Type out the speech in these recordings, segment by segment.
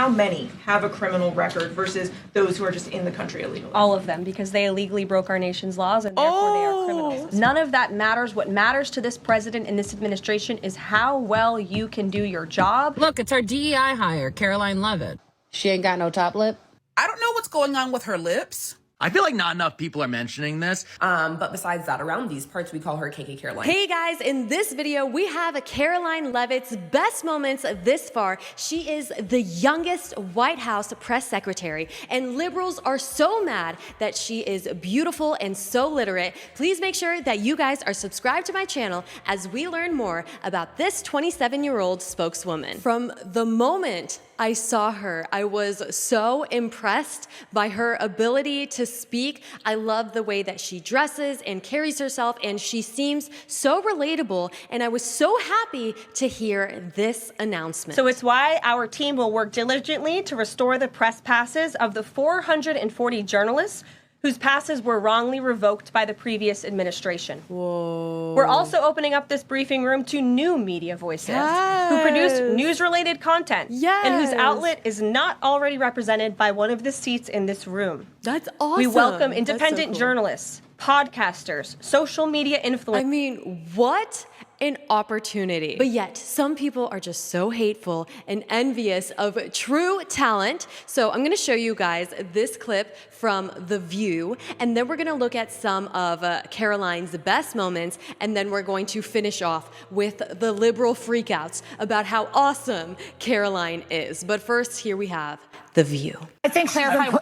how many have a criminal record versus those who are just in the country illegally? All of them, because they illegally broke our nation's laws and therefore they are criminals. None of that matters. What matters to this president and this administration is how well you can do your job. Look, it's our DEI hire, Karoline Levitt. She ain't got no top lip? I don't know what's going on with her lips. I feel like not enough people are mentioning this. But besides that, around these parts, we call her KK Karoline. Hey guys, in this video, we have Karoline Levitt's best moments this far. She is the youngest White House press secretary, and liberals are so mad that she is beautiful and so literate. Please make sure that you guys are subscribed to my channel as we learn more about this 27-year-old spokeswoman. From the moment I saw her, I was so impressed by her ability to speak. I love the way that she dresses and carries herself, and she seems so relatable, and I was so happy to hear this announcement. So it's why our team will work diligently to restore the press passes of the 440 journalists whose passes were wrongly revoked by the previous administration. Whoa. We're also opening up this briefing room to new media voices who produce news-related content and whose outlet is not already represented by one of the seats in this room. That's awesome. We welcome independent journalists, podcasters, social media influencers. I mean, what an opportunity. But yet, some people are just so hateful and envious of true talent. So I'm gonna show you guys this clip from The View, and then we're gonna look at some of Karoline's best moments, and then we're going to finish off with the liberal freakouts about how awesome Karoline is. But first, here we have The View. I think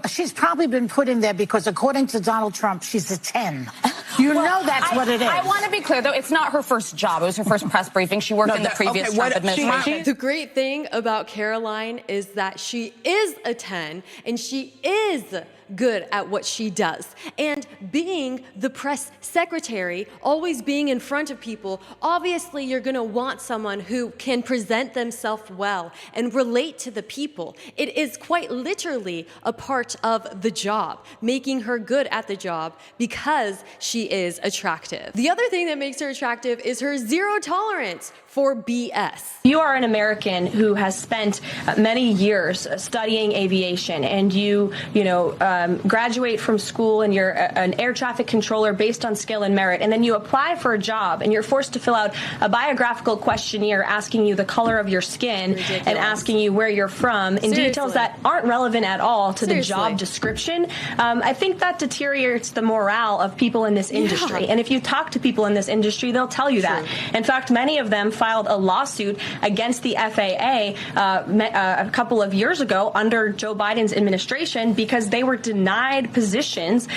she's probably been put in there because, according to Donald Trump, she's a 10. You know that's what it is. I want to be clear, though, it's not her first job. It was her first press briefing. She worked in the previous Trump administration. The great thing about Karoline is that she is a 10, and she is good at what she does. And being the press secretary, always being in front of people, obviously you're gonna want someone who can present themselves well and relate to the people. It is quite literally a part of the job, making her good at the job because she is attractive. The other thing that makes her attractive is her zero tolerance for BS. You are an American who has spent many years studying aviation, and you graduate from school and you're an air traffic controller based on skill and merit, and then you apply for a job and you're forced to fill out a biographical questionnaire asking you the color of your skin and asking you where you're from in details that aren't relevant at all to the job description. I think that deteriorates the morale of people in this industry. And if you talk to people in this industry, they'll tell you that. In fact, many of them filed a lawsuit against the FAA a couple of years ago under Joe Biden's administration because they were denied positions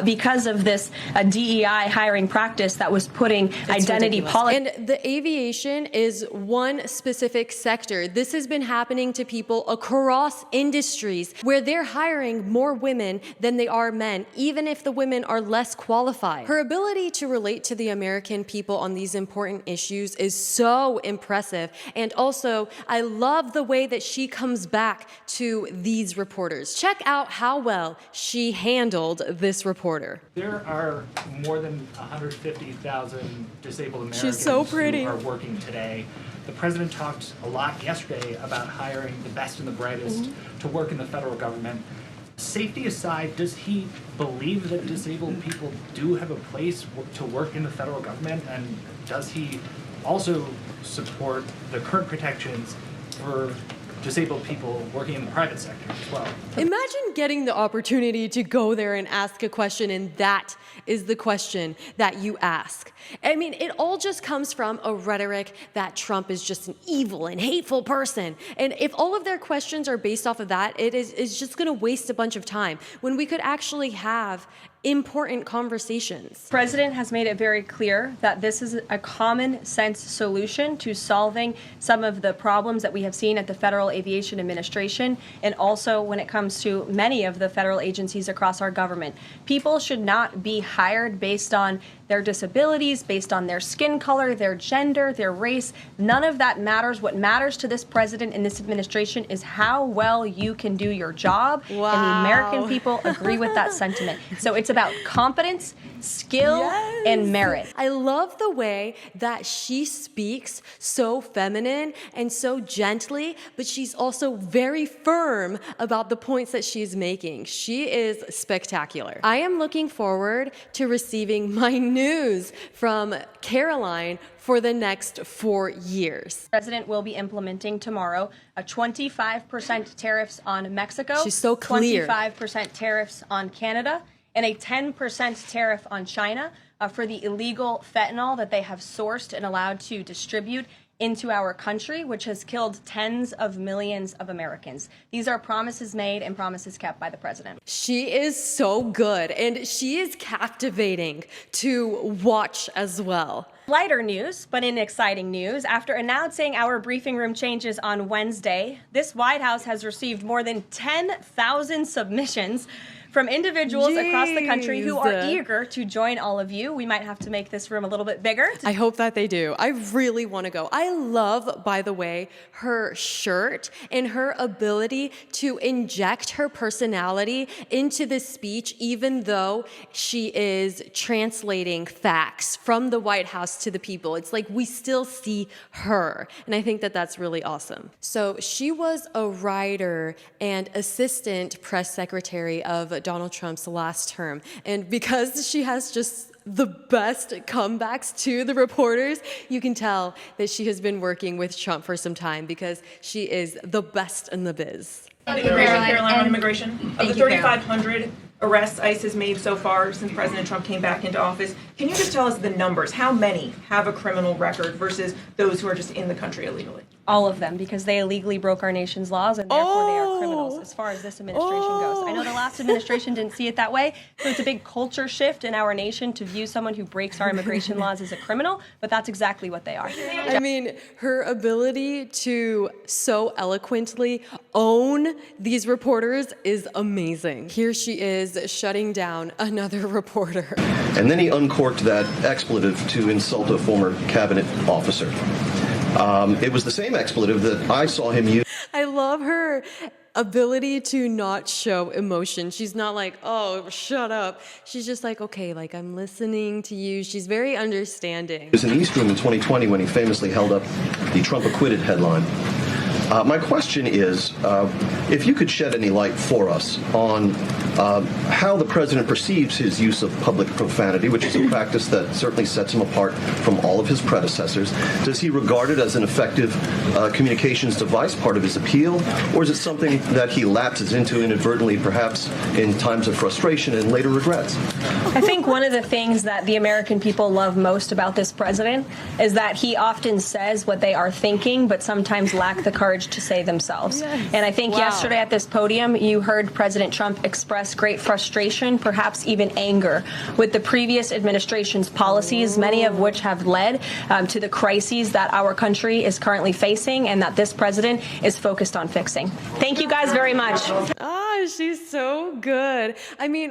because of this DEI hiring practice that was putting identity politics. And the aviation is one specific sector. This has been happening to people across industries where they're hiring more women than they are men, even if the women are less qualified. Her ability to relate to the American people on these important issues is so impressive. And also, I love the way that she comes back to these reporters. Check out how well she handled this reporter. There are more than 150,000 disabled Americans She's so pretty. who are working today. The president talked a lot yesterday about hiring the best and the brightest to work in the federal government. Safety aside, does he believe that disabled people do have a place to work in the federal government? And does he also support the current protections for disabled people working in the private sector as well? Imagine getting the opportunity to go there and ask a question, and that is the question that you ask. I mean, it all just comes from a rhetoric that Trump is just an evil and hateful person. And if all of their questions are based off of that, it's just going to waste a bunch of time when we could actually have important conversations. The president has made it very clear that this is a common sense solution to solving some of the problems that we have seen at the Federal Aviation Administration, and also when it comes to many of the federal agencies across our government. People should not be hired based on their disabilities, based on their skin color, their gender, their race. None of that matters. What matters to this president and this administration is how well you can do your job. Wow. And the American people agree with that sentiment. So it's about competence, skill, and merit. I love the way that she speaks so feminine and so gently, but she's also very firm about the points that she's making. She is spectacular. I am looking forward to receiving my news from Karoline for the next 4 years. The president will be implementing tomorrow a 25% tariffs on Mexico. She's so clear. 25% tariffs on Canada, and a 10% tariff on China for the illegal fentanyl that they have sourced and allowed to distribute into our country, which has killed tens of millions of Americans. These are promises made and promises kept by the president. She is so good, and she is captivating to watch as well. Lighter news, but in exciting news, after announcing our briefing room changes on Wednesday, this White House has received more than 10,000 submissions from individuals across the country who are eager to join all of you. We might have to make this room a little bit bigger. I hope that they do. I really want to go. I love, by the way, her shirt and her ability to inject her personality into the speech, even though she is translating facts from the White House to the people. It's like we still see her. And I think that that's really awesome. So she was a writer and assistant press secretary of Donald Trump's last term. And because she has just the best comebacks to the reporters, you can tell that she has been working with Trump for some time because she is the best in the biz. Karoline, on immigration. Of the 3,500 arrests ICE has made so far since President Trump came back into office, can you just tell us the numbers? How many have a criminal record versus those who are just in the country illegally? All of them, because they illegally broke our nation's laws and therefore they are criminals as far as this administration goes. I know the last administration didn't see it that way, so it's a big culture shift in our nation to view someone who breaks our immigration laws as a criminal, but that's exactly what they are. I mean, her ability to so eloquently own these reporters is amazing. Here she is shutting down another reporter. And then he uncorked that expletive to insult a former cabinet officer. It was the same expletive that I saw him use. I love her ability to not show emotion. She's not like, oh, shut up. She's just like, okay, like I'm listening to you. She's very understanding. It was in East Room in 2020 when he famously held up the Trump acquitted headline. My question is, if you could shed any light for us on how the president perceives his use of public profanity, which is a practice that certainly sets him apart from all of his predecessors. Does he regard it as an effective communications device, part of his appeal, or is it something that he lapses into inadvertently, perhaps in times of frustration and later regrets? I think one of the things that the American people love most about this president is that he often says what they are thinking, but sometimes lack the courage to say themselves. Yes. And I think yesterday at this podium, you heard President Trump express great frustration, perhaps even anger, with the previous administration's policies, many of which have led to the crises that our country is currently facing and that this president is focused on fixing. Thank you guys very much. She's so good. I mean,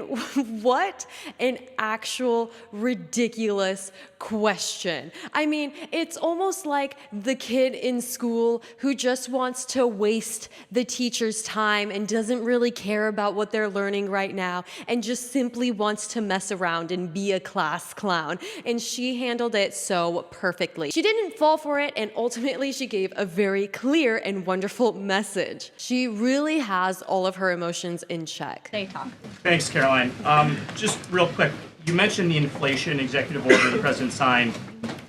what an actual ridiculous question. I mean, it's almost like the kid in school who just wants to waste the teacher's time and doesn't really care about what they're learning right now and just simply wants to mess around and be a class clown. And she handled it so perfectly. She didn't fall for it, and ultimately she gave a very clear and wonderful message. She really has all of her emotions in check. They talk. Thanks, Karoline. Just real quick, you mentioned the inflation executive order the president signed,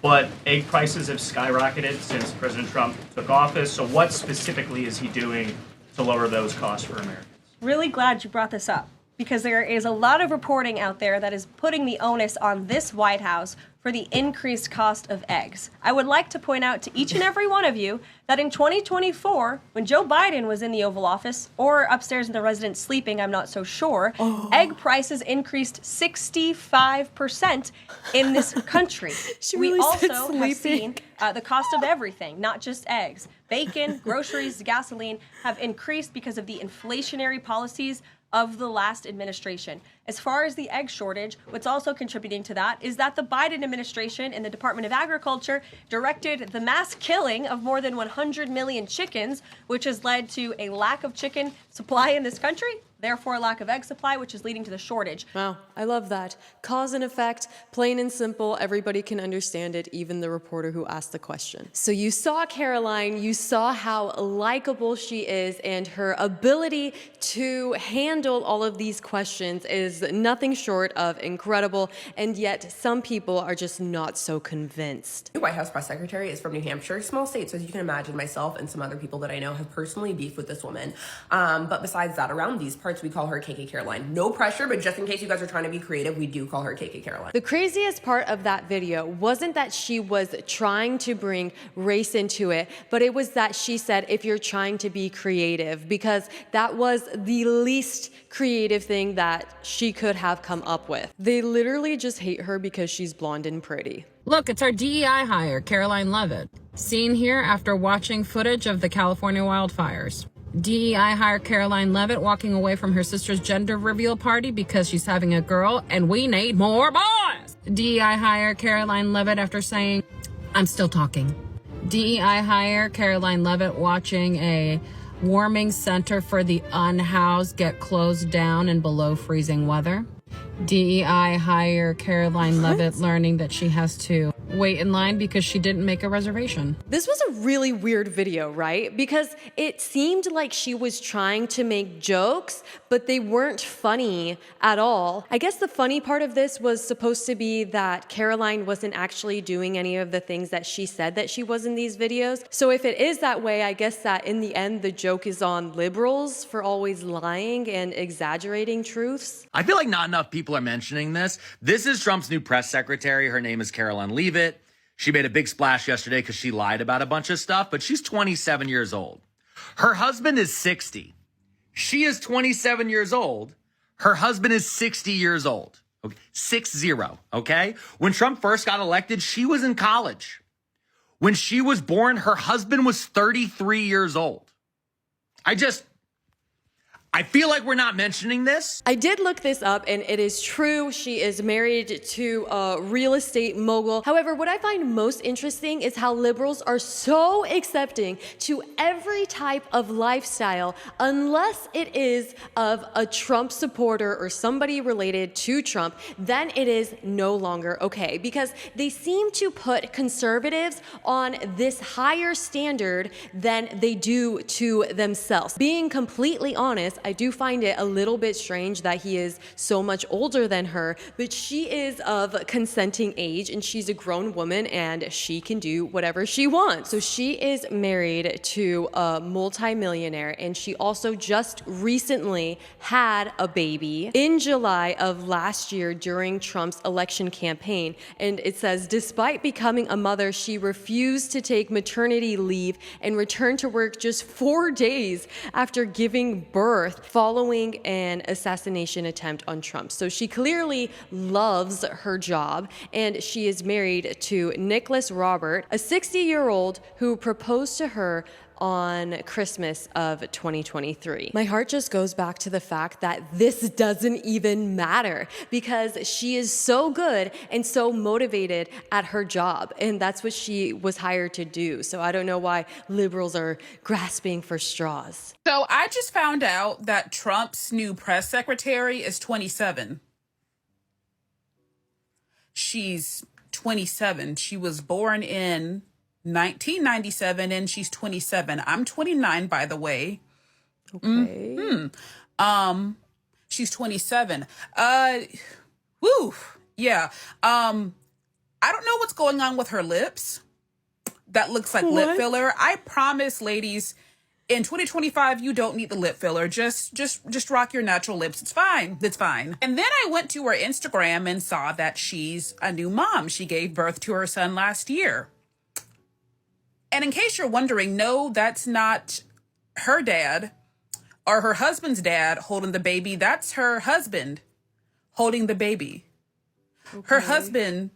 but egg prices have skyrocketed since President Trump took office. So what specifically is he doing to lower those costs for Americans? Really glad you brought this up, because there is a lot of reporting out there that is putting the onus on this White House for the increased cost of eggs. I would like to point out to each and every one of you that in 2024, when Joe Biden was in the Oval Office, or upstairs in the residence sleeping, I'm not so sure, egg prices increased 65% in this country. We also have seen the cost of everything, not just eggs. Bacon, groceries, gasoline have increased because of the inflationary policies of the last administration. As far as the egg shortage, what's also contributing to that is that the Biden administration and the Department of Agriculture directed the mass killing of more than 100 million chickens, which has led to a lack of chicken supply in this country, therefore a lack of egg supply, which is leading to the shortage. Wow, I love that. Cause and effect, plain and simple, everybody can understand it, even the reporter who asked the question. So you saw Karoline, you saw how likable she is, and her ability to handle all of these questions is nothing short of incredible, and yet some people are just not so convinced. The White House press secretary is from New Hampshire, small state, so as you can imagine, myself and some other people that I know have personally beefed with this woman. But besides that, around these parts, we call her KK Karoline. No pressure, but just in case you guys are trying to be creative, we do call her KK Karoline. The craziest part of that video wasn't that she was trying to bring race into it, but it was that she said, if you're trying to be creative, because that was the least creative thing that she could have come up with. They literally just hate her because she's blonde and pretty. Look, it's our DEI hire, Karoline Leavitt. Seen here after watching footage of the California wildfires. DEI hire Karoline Leavitt walking away from her sister's gender reveal party because she's having a girl and we need more boys. DEI hire Karoline Leavitt after saying, I'm still talking. DEI hire Karoline Leavitt watching a warming center for the unhoused get closed down in below freezing weather. DEI hire Karoline Leavitt learning that she has to wait in line because she didn't make a reservation. This was a really weird video, right? Because it seemed like she was trying to make jokes, but they weren't funny at all. I guess the funny part of this was supposed to be that Karoline wasn't actually doing any of the things that she said that she was in these videos. So if it is that way, I guess that in the end, the joke is on liberals for always lying and exaggerating truths. I feel like not enough people are mentioning this. This is Trump's new press secretary. Her name is Karoline Leavitt. She made a big splash yesterday because she lied about a bunch of stuff, but she's 27 years old. Her husband is 60. She is 27 years old. Her husband is 60 years old. Okay? 6-0, okay? When Trump first got elected, she was in college. When she was born, her husband was 33 years old. I feel like we're not mentioning this. I did look this up, and it is true. She is married to a real estate mogul. However, what I find most interesting is how liberals are so accepting to every type of lifestyle, unless it is of a Trump supporter or somebody related to Trump, then it is no longer okay. Because they seem to put conservatives on this higher standard than they do to themselves. Being completely honest, I do find it a little bit strange that he is so much older than her, but she is of consenting age and she's a grown woman and she can do whatever she wants. So she is married to a multimillionaire and she also just recently had a baby in July of last year during Trump's election campaign. And it says, despite becoming a mother, she refused to take maternity leave and returned to work just 4 days after giving birth following an assassination attempt on Trump. So she clearly loves her job, and she is married to Nicholas Robert, a 60-year-old who proposed to her on Christmas of 2023. My heart just goes back to the fact that this doesn't even matter because she is so good and so motivated at her job, and that's what she was hired to do. So I don't know why liberals are grasping for straws. So I just found out that Trump's new press secretary is 27. She's 27. She was born in 1997 and she's 27. I'm 29, by the way. Okay. She's 27. Woo. Yeah. I don't know what's going on with her lips. That looks like lip filler. I promise, ladies, in 2025, you don't need the lip filler. Just rock your natural lips. It's fine. It's fine. And then I went to her Instagram and saw that she's a new mom. She gave birth to her son last year. And in case you're wondering, no, that's not her dad or her husband's dad holding the baby. That's her husband holding the baby. Okay. Her husband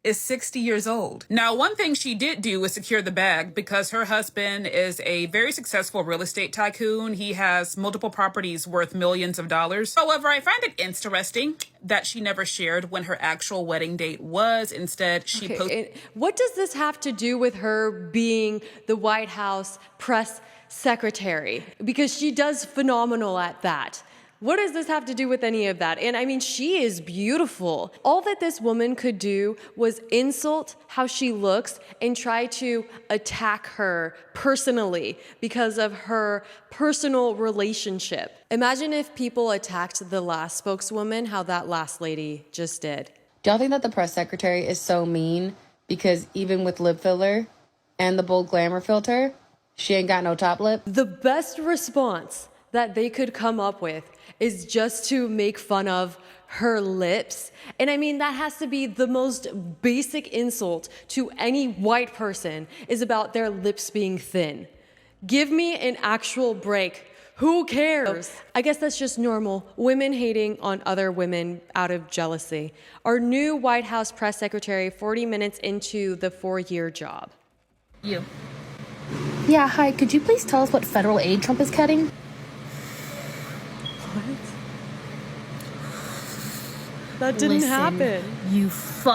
is 60 years old. Now, one thing she did do was secure the bag because her husband is a very successful real estate tycoon. He has multiple properties worth millions of dollars. However, I find it interesting that she never shared when her actual wedding date was. Instead, she posted. What does this have to do with her being the White House press secretary? Because she does phenomenal at that. What does this have to do with any of that? And I mean, she is beautiful. All that this woman could do was insult how she looks and try to attack her personally because of her personal relationship. Imagine if people attacked the last spokeswoman, how that last lady just did. Do y'all think that the press secretary is so mean because even with lip filler and the bold glamour filter, she ain't got no top lip? The best response that they could come up with is just to make fun of her lips. And I mean, that has to be the most basic insult to any white person, is about their lips being thin. Give me an actual break. Who cares? I guess that's just normal. Women hating on other women out of jealousy. Our new White House press secretary, 40 minutes into the 4-year job. You. Yeah, hi. Could you please tell us what federal aid Trump is cutting? That didn't happen.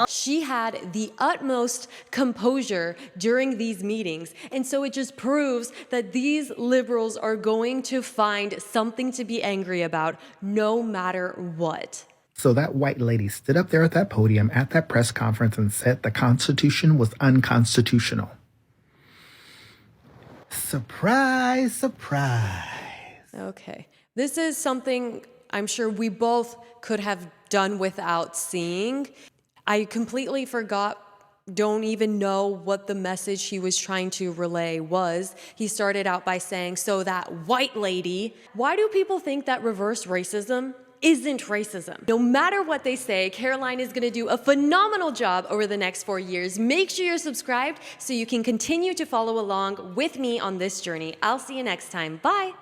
She had the utmost composure during these meetings. And so it just proves that these liberals are going to find something to be angry about no matter what. So that white lady stood up there at that podium at that press conference and said the Constitution was unconstitutional. Surprise, surprise. Okay. This is something I'm sure we both could have done without seeing. I completely don't even know what the message he was trying to relay was. He started out by saying, so that white lady. Why do people think that reverse racism isn't racism? No matter what they say, Karoline is going to do a phenomenal job over the next 4 years. Make sure you're subscribed so you can continue to follow along with me on this journey. I'll see you next time. Bye.